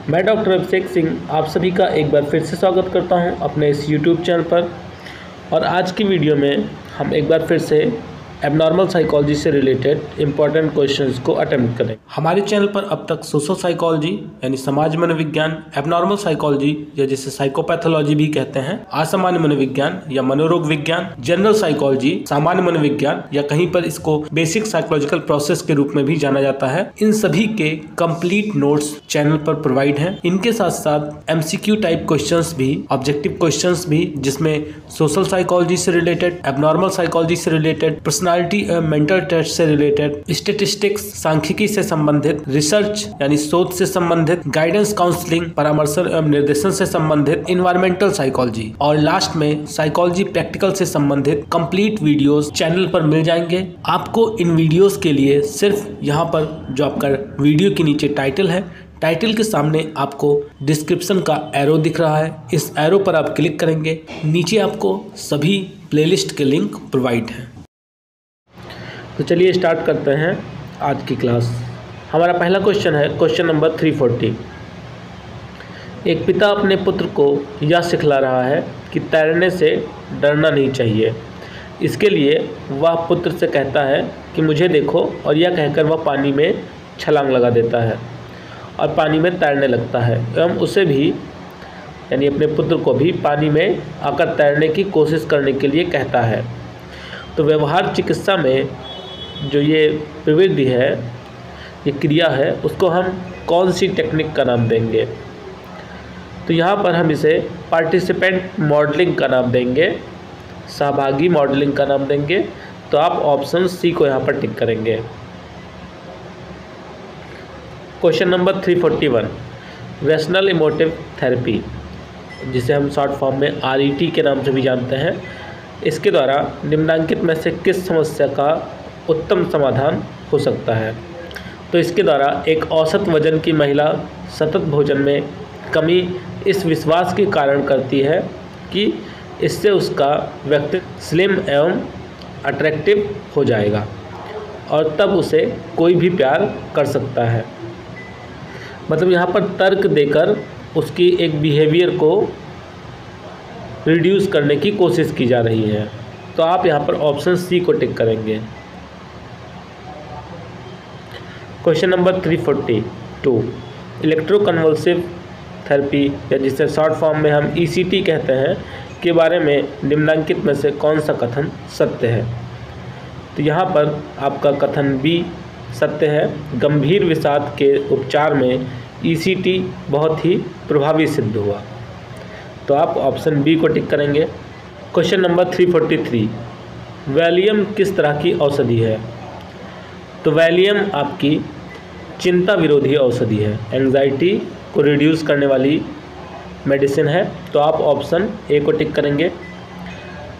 मैं डॉक्टर अभिषेक सिंह आप सभी का एक बार फिर से स्वागत करता हूं अपने इस YouTube चैनल पर। और आज की वीडियो में हम एक बार फिर से एबनॉर्मल साइकोलॉजी से रिलेटेड इंपॉर्टेंट क्वेश्चंस को अटेम्प्ट करें। हमारे चैनल पर अब तक सोशल साइकोलॉजी यानी समाज मनोविज्ञान, एबनॉर्मल साइकोलॉजी या जिसे साइकोपैथोलॉजी भी कहते हैं, असामान्य मनोविज्ञान या मनोरोग विज्ञान, जनरल साइकोलॉजी, सामान्य मनोविज्ञान या कहीं पर इसको बेसिक साइकोलॉजिकल प्रोसेस के रूप में भी जाना जाता है, इन सभी के कंप्लीट नोट्स चैनल पर प्रोवाइड हैं। इनके साथ साथ MCQ टाइप क्वेश्चंस भी, ऑब्जेक्टिव क्वेश्चंस भी, जिसमें सोशल साइकोलॉजी से रिलेटेड, एबनॉर्मल साइकोलॉजी से रिलेटेड, पर्सनालिटी मेंटल टेस्ट से रिलेटेड, स्टैटिस्टिक्स सांख्यिकी से संबंधित, रिसर्च यानी शोध से संबंधित, गाइडेंस काउंसलिंग परामर्श एवं निर्देशन से संबंधित, इन्वायरमेंटल साइकोलॉजी और लास्ट में साइकोलॉजी प्रैक्टिकल से संबंधित कंप्लीट वीडियोस चैनल पर मिल जाएंगे। आपको इन वीडियोस के लिए सिर्फ यहाँ पर जो आपका वीडियो के नीचे टाइटल है, टाइटल के सामने आपको डिस्क्रिप्शन का एरो दिख रहा है, इस एरो पर आप क्लिक करेंगे, नीचे आपको सभी प्लेलिस्ट के लिंक प्रोवाइड हैं। तो चलिए स्टार्ट करते हैं आज की क्लास। हमारा पहला क्वेश्चन है क्वेश्चन नंबर 340। एक पिता अपने पुत्र को यह सिखला रहा है कि तैरने से डरना नहीं चाहिए। इसके लिए वह पुत्र से कहता है कि मुझे देखो, और यह कहकर वह पानी में छलांग लगा देता है और पानी में तैरने लगता है एवं उसे भी यानी अपने पुत्र को भी पानी में आकर तैरने की कोशिश करने के लिए कहता है। तो व्यवहार चिकित्सा में जो ये प्रवृत्ति है, ये क्रिया है, उसको हम कौन सी टेक्निक का नाम देंगे? तो यहाँ पर हम इसे पार्टिसिपेंट मॉडलिंग का नाम देंगे, सहभागी मॉडलिंग का नाम देंगे। तो आप ऑप्शन सी को यहाँ पर टिक करेंगे। Question number 341, rational emotive therapy, जिसे हम शॉर्ट फॉर्म में RET के नाम से भी जानते हैं, इसके द्वारा निम्नलिखित में से किस समस्या का उत्तम समाधान हो सकता है? तो इसके द्वारा एक औसत वजन की महिला सतत भोजन में कमी इस विश्वास के कारण करती है कि इससे उसका व्यक्तित्व स्लिम एवं अट्रैक्टिव हो जाएगा और तब उसे कोई भी प्यार कर सकता है। मतलब यहाँ पर तर्क देकर उसकी एक बिहेवियर को रिड्यूस करने की कोशिश की जा रही है। तो आप यहाँ पर ऑप्शन सी को टिक करेंगे। क्वेश्चन नंबर 342, इलेक्ट्रोकन्वल्सिव थेरेपी या जिसे शॉर्ट फॉर्म में हम ECT कहते हैं के बारे में निम्नलिखित में से कौन सा कथन सत्य है? तो यहाँ पर आपका कथन बी सत्य है। गंभीर विषाद के उपचार में ECT बहुत ही प्रभावी सिद्ध हुआ। तो आप ऑप्शन बी को टिक करेंगे। क्वेश्चन नंबर 343, वैलियम किस तरह की औषधि है? तो वैलियम आपकी चिंता विरोधी औषधि है, एंग्जाइटी को रिड्यूस करने वाली मेडिसिन है। तो आप ऑप्शन ए को टिक करेंगे।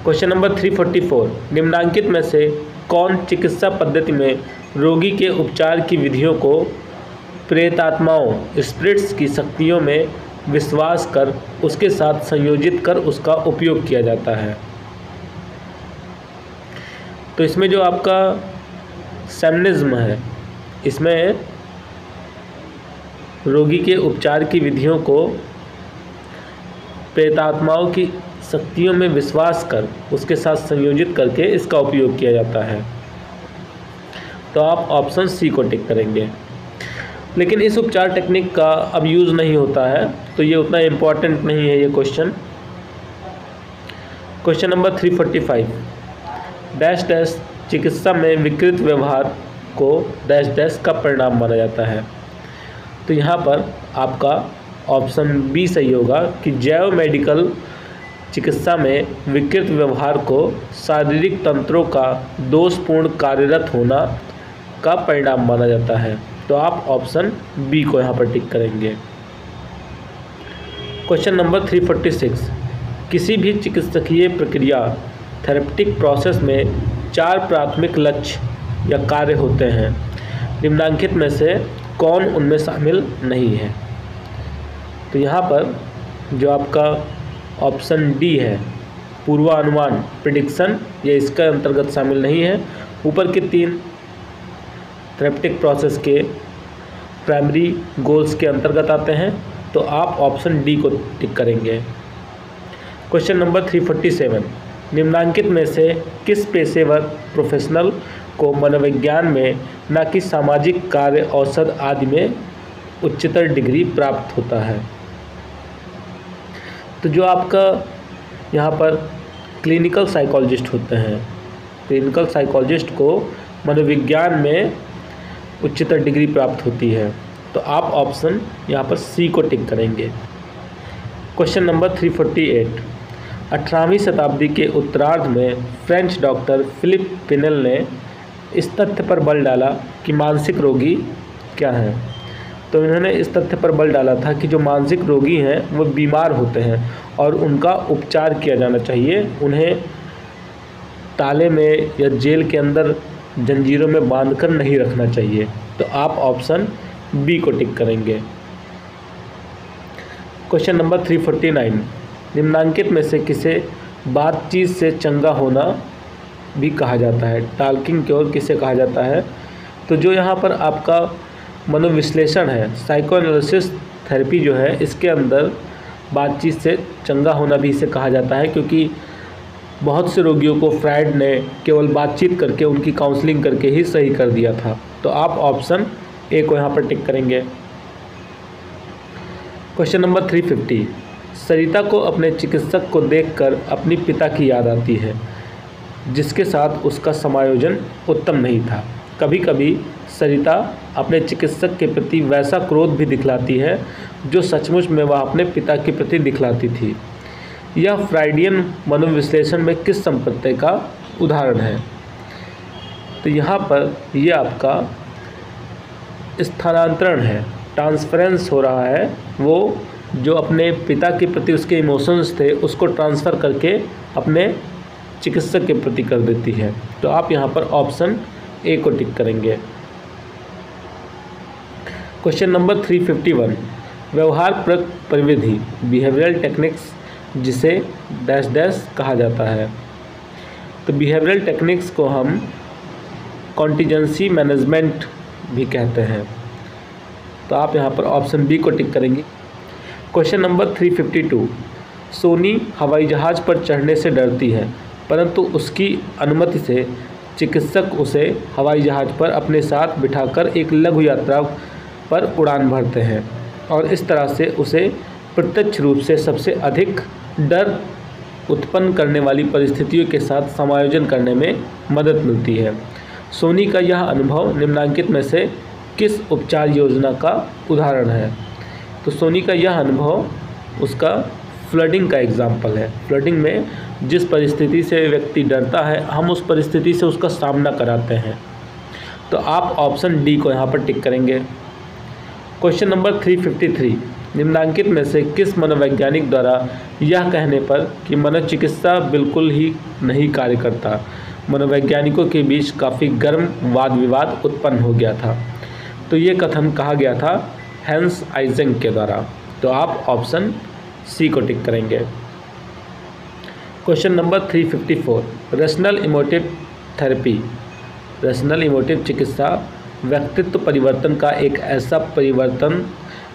क्वेश्चन नंबर 344, निम्नलिखित में से कौन चिकित्सा पद्धति में रोगी के उपचार की विधियों को प्रेतात्माओं स्पिरिट्स की शक्तियों में विश्वास कर उसके साथ संयोजित कर उसका उपयोग किया जाता है? तो इसमें जो आपका शैमनिज्म है, इसमें रोगी के उपचार की विधियों को प्रेतात्माओं की शक्तियों में विश्वास कर उसके साथ संयोजित करके इसका उपयोग किया जाता है। तो आप ऑप्शन सी को टिक करेंगे। लेकिन इस उपचार टेक्निक का अब यूज़ नहीं होता है, तो ये उतना इम्पोर्टेंट नहीं है ये question. Question number 345, dash dash चिकित्सा में विकृत व्यवहार को डैश डैश का परिणाम माना जाता है? तो यहाँ पर आपका ऑप्शन बी सही होगा कि जैव मेडिकल चिकित्सा में विकृत व्यवहार को शारीरिक तंत्रों का दोषपूर्ण कार्यरत होना का परिणाम माना जाता है। तो आप ऑप्शन बी को यहाँ पर टिक करेंगे। क्वेश्चन नंबर 346, किसी भी चिकित्सकीय प्रक्रिया थेरेपेटिक प्रोसेस में 4 प्राथमिक लक्ष्य या कार्य होते हैं। निम्नलिखित में से कौन उनमें शामिल नहीं है? तो यहाँ पर जो आपका ऑप्शन डी है, पूर्वानुमान प्रिडिक्शन, ये इसका अंतर्गत शामिल नहीं है। ऊपर के 3 थेरेपेटिक प्रोसेस के प्राइमरी गोल्स के अंतर्गत आते हैं। तो आप ऑप्शन डी को टिक करेंगे। क्वेश्चन नंबर 347, निम्नांकित में से किस पेशेवर प्रोफेशनल को मनोविज्ञान में न कि सामाजिक कार्य, औषध आदि में उच्चतर डिग्री प्राप्त होता है? तो जो आपका यहाँ पर क्लिनिकल साइकोलॉजिस्ट होते हैं, क्लिनिकल साइकोलॉजिस्ट को मनोविज्ञान में उच्चतर डिग्री प्राप्त होती है। तो आप ऑप्शन यहाँ पर सी को टिक करेंगे। क्वेश्चन नंबर 348, 18वीं शताब्दी के उत्तरार्ध में फ्रेंच डॉक्टर फिलिप पिनेल ने इस तथ्य पर बल डाला कि मानसिक रोगी क्या हैं। तो इन्होंने इस तथ्य पर बल डाला था कि जो मानसिक रोगी हैं वो बीमार होते हैं और उनका उपचार किया जाना चाहिए, उन्हें ताले में या जेल के अंदर जंजीरों में बांधकर नहीं रखना चाहिए। तो आप ऑप्शन बी को टिक करेंगे। क्वेश्चन नंबर 349, निम्नांकित में से किसे बातचीत से चंगा होना भी कहा जाता है? टॉकिंग क्योर किसे कहा जाता है? तो जो यहाँ पर आपका मनोविश्लेषण है, साइकोएनालिसिस थेरेपी जो है, इसके अंदर बातचीत से चंगा होना भी इसे कहा जाता है, क्योंकि बहुत से रोगियों को फ्रायड ने केवल बातचीत करके, उनकी काउंसलिंग करके ही सही कर दिया था। तो आप ऑप्शन ए को यहाँ पर टिक करेंगे। क्वेश्चन नंबर 350, सरिता को अपने चिकित्सक को देखकर अपनी पिता की याद आती है, जिसके साथ उसका समायोजन उत्तम नहीं था। कभी कभी सरिता अपने चिकित्सक के प्रति वैसा क्रोध भी दिखलाती है जो सचमुच में वह अपने पिता के प्रति दिखलाती थी। यह फ्राइडियन मनोविश्लेषण में किस संपत्ति का उदाहरण है? तो यहाँ पर यह आपका स्थानांतरण है, ट्रांसफरेंस हो रहा है। वो जो अपने पिता के प्रति उसके इमोशंस थे उसको ट्रांसफ़र करके अपने चिकित्सक के प्रति कर देती है। तो आप यहाँ पर ऑप्शन ए को टिक करेंगे। क्वेश्चन नंबर 351, व्यवहारपरक परिविधि बिहेवियरल टेक्निक्स जिसे डैश डैश कहा जाता है। तो बिहेवियरल टेक्निक्स को हम कॉन्टीजेंसी मैनेजमेंट भी कहते हैं। तो आप यहाँ पर ऑप्शन बी को टिक करेंगे। क्वेश्चन नंबर 352, सोनी हवाई जहाज़ पर चढ़ने से डरती है, परंतु उसकी अनुमति से चिकित्सक उसे हवाई जहाज़ पर अपने साथ बिठाकर एक लघु यात्रा पर उड़ान भरते हैं और इस तरह से उसे प्रत्यक्ष रूप से सबसे अधिक डर उत्पन्न करने वाली परिस्थितियों के साथ समायोजन करने में मदद मिलती है। सोनी का यह अनुभव निम्नांकित में से किस उपचार योजना का उदाहरण है? तो सोनी का यह अनुभव उसका फ्लडिंग का एग्जाम्पल है। फ्लडिंग में जिस परिस्थिति से व्यक्ति डरता है, हम उस परिस्थिति से उसका सामना कराते हैं। तो आप ऑप्शन डी को यहाँ पर टिक करेंगे। क्वेश्चन नंबर 353, निम्नांकित में से किस मनोवैज्ञानिक द्वारा यह कहने पर कि मनोचिकित्सा बिल्कुल ही नहीं कार्य करता, मनोवैज्ञानिकों के बीच काफ़ी गर्म वाद विवाद उत्पन्न हो गया था? तो ये कथन कहा गया था हैंस आइजेंक के द्वारा। तो आप ऑप्शन सी को टिक करेंगे। Question number 354, rational emotive therapy, rational emotive चिकित्सा व्यक्तित्व परिवर्तन का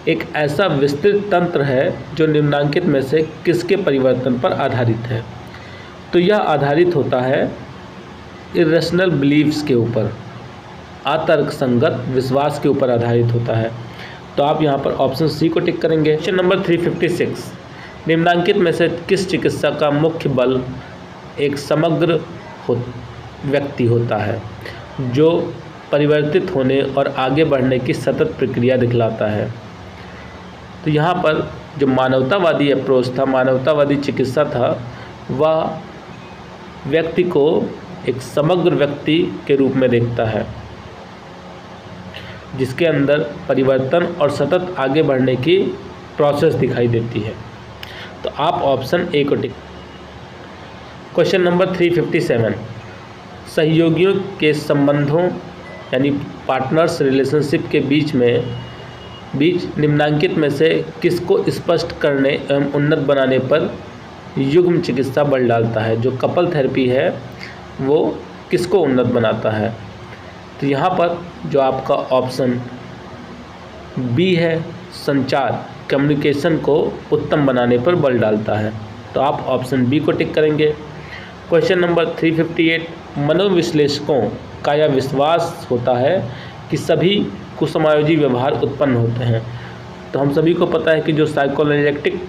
एक ऐसा विस्तृत तंत्र है जो निम्नांकित में से किसके परिवर्तन पर आधारित है? तो यह आधारित होता है इरेशनल बिलीव्स के ऊपर, अतर्क संगत विश्वास के ऊपर आधारित होता है। तो आप यहाँ पर ऑप्शन सी को टिक करेंगे। क्वेश्चन नंबर 356, निम्नांकित में से किस चिकित्सा का मुख्य बल एक समग्र व्यक्ति होता है जो परिवर्तित होने और आगे बढ़ने की सतत प्रक्रिया दिखलाता है? तो यहाँ पर जो मानवतावादी अप्रोच था, मानवतावादी चिकित्सा था, वह व्यक्ति को एक समग्र व्यक्ति के रूप में देखता है जिसके अंदर परिवर्तन और सतत आगे बढ़ने की प्रोसेस दिखाई देती है। तो आप ऑप्शन ए को टिक। क्वेश्चन नंबर 357, सहयोगियों के संबंधों यानी पार्टनर्स रिलेशनशिप के बीच निम्नांकित में से किसको स्पष्ट करने एवं उन्नत बनाने पर युग्म चिकित्सा बल डालता है? जो कपल थेरेपी है वो किसको उन्नत बनाता है? तो यहाँ पर जो आपका ऑप्शन बी है, संचार, कम्युनिकेशन को उत्तम बनाने पर बल डालता है। तो आप ऑप्शन बी को टिक करेंगे। क्वेश्चन नंबर 358, मनोविश्लेषकों का यह विश्वास होता है कि सभी कुसमायोजी व्यवहार उत्पन्न होते हैं। तो हम सभी को पता है कि जो साइकोएनालिटिक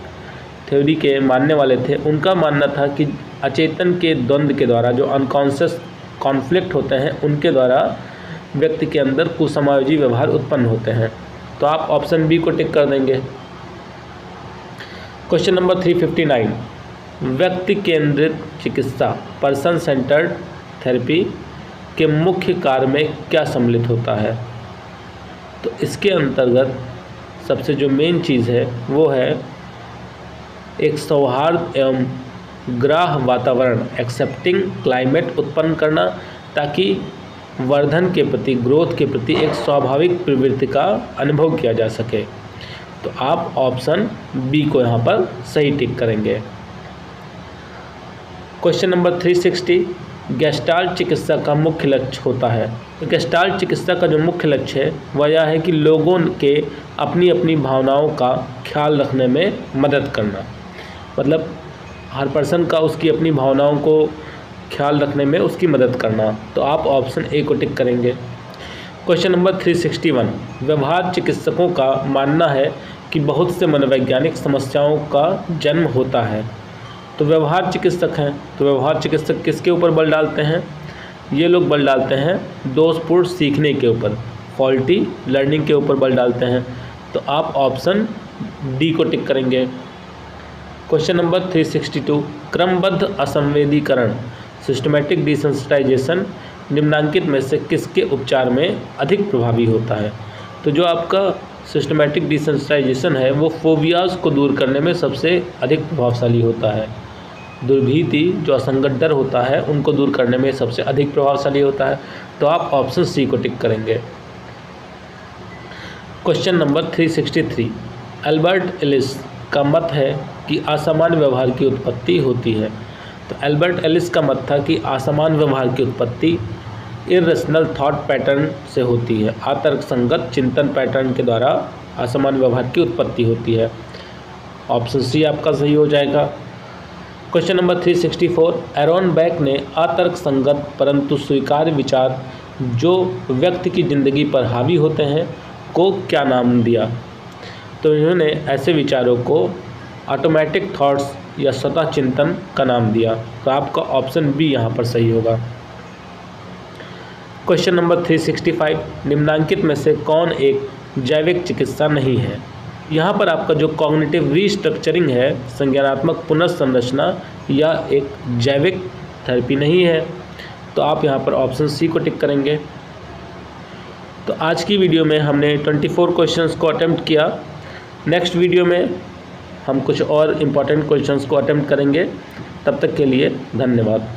थ्योरी के मानने वाले थे, उनका मानना था कि अचेतन के द्वंद्व के द्वारा, जो अनकॉन्शियस कॉन्फ्लिक्ट होते हैं, उनके द्वारा व्यक्ति के अंदर कुसमायोजी व्यवहार उत्पन्न होते हैं। तो आप ऑप्शन बी को टिक कर देंगे। क्वेश्चन नंबर 359, व्यक्ति केंद्रित चिकित्सा पर्सन सेंटर्ड थेरेपी के मुख्य कार्य में क्या सम्मिलित होता है। तो इसके अंतर्गत सबसे जो मेन चीज़ है वो है एक सौहार्द एवं ग्राह्य वातावरण एक्सेप्टिंग क्लाइमेट उत्पन्न करना, ताकि वर्धन के प्रति, ग्रोथ के प्रति एक स्वाभाविक प्रवृत्ति का अनुभव किया जा सके। तो आप ऑप्शन बी को यहाँ पर सही टिक करेंगे। क्वेश्चन नंबर 360, गेस्टाल्ट चिकित्सा का मुख्य लक्ष्य होता है। तो गेस्टाल्ट चिकित्सा का जो मुख्य लक्ष्य है वह यह है कि लोगों के अपनी अपनी भावनाओं का ख्याल रखने में मदद करना, मतलब हर पर्सन का उसकी अपनी भावनाओं को ख्याल रखने में उसकी मदद करना। तो आप ऑप्शन ए को टिक करेंगे। क्वेश्चन नंबर 361, व्यवहार चिकित्सकों का मानना है कि बहुत से मनोवैज्ञानिक समस्याओं का जन्म होता है। तो व्यवहार चिकित्सक हैं, तो व्यवहार चिकित्सक किसके ऊपर बल डालते हैं? ये लोग बल डालते हैं दोषपूर्ण सीखने के ऊपर, फॉल्टी लर्निंग के ऊपर बल डालते हैं। तो आप ऑप्शन डी को टिक करेंगे। क्वेश्चन नंबर 362, क्रमबद्ध असंवेदीकरण सिस्टमैटिक डिसेंसिटाइजेशन निम्नांकित में से किसके उपचार में अधिक प्रभावी होता है। तो जो आपका सिस्टमैटिक डिसेंसिटाइजेशन है वो फोबियाज़ को दूर करने में सबसे अधिक प्रभावशाली होता है। दुर्भीति, जो असंगत डर होता है, उनको दूर करने में सबसे अधिक प्रभावशाली होता है। तो आप ऑप्शन सी को टिक करेंगे। क्वेश्चन नंबर 363, एल्बर्ट एलिस का मत है कि असामान्य व्यवहार की उत्पत्ति होती है। तो एल्बर्ट एलिस का मत था कि असामान्य व्यवहार की उत्पत्ति इर्रेशनल थॉट पैटर्न से होती है, अतर्क संगत चिंतन पैटर्न के द्वारा असामान्य व्यवहार की उत्पत्ति होती है। ऑप्शन सी आपका सही हो जाएगा। क्वेश्चन नंबर 364, एरोन बैक ने अतर्क संगत परंतु स्वीकार्य विचार जो व्यक्ति की ज़िंदगी पर हावी होते हैं को क्या नाम दिया। तो इन्होंने ऐसे विचारों को ऑटोमेटिक थॉट्स या स्वतः चिंतन का नाम दिया। तो आपका ऑप्शन बी यहाँ पर सही होगा। क्वेश्चन नंबर 365, निम्नांकित में से कौन एक जैविक चिकित्सा नहीं है। यहाँ पर आपका जो कॉग्निटिव रीस्ट्रक्चरिंग है, संज्ञानात्मक पुनर्संरचना, यह एक जैविक थेरेपी नहीं है। तो आप यहाँ पर ऑप्शन सी को टिक करेंगे। तो आज की वीडियो में हमने 24 क्वेश्चंस को अटेम्प्ट किया। नेक्स्ट वीडियो में हम कुछ और इम्पॉर्टेंट क्वेश्चंस को अटेम्प्ट करेंगे। तब तक के लिए धन्यवाद।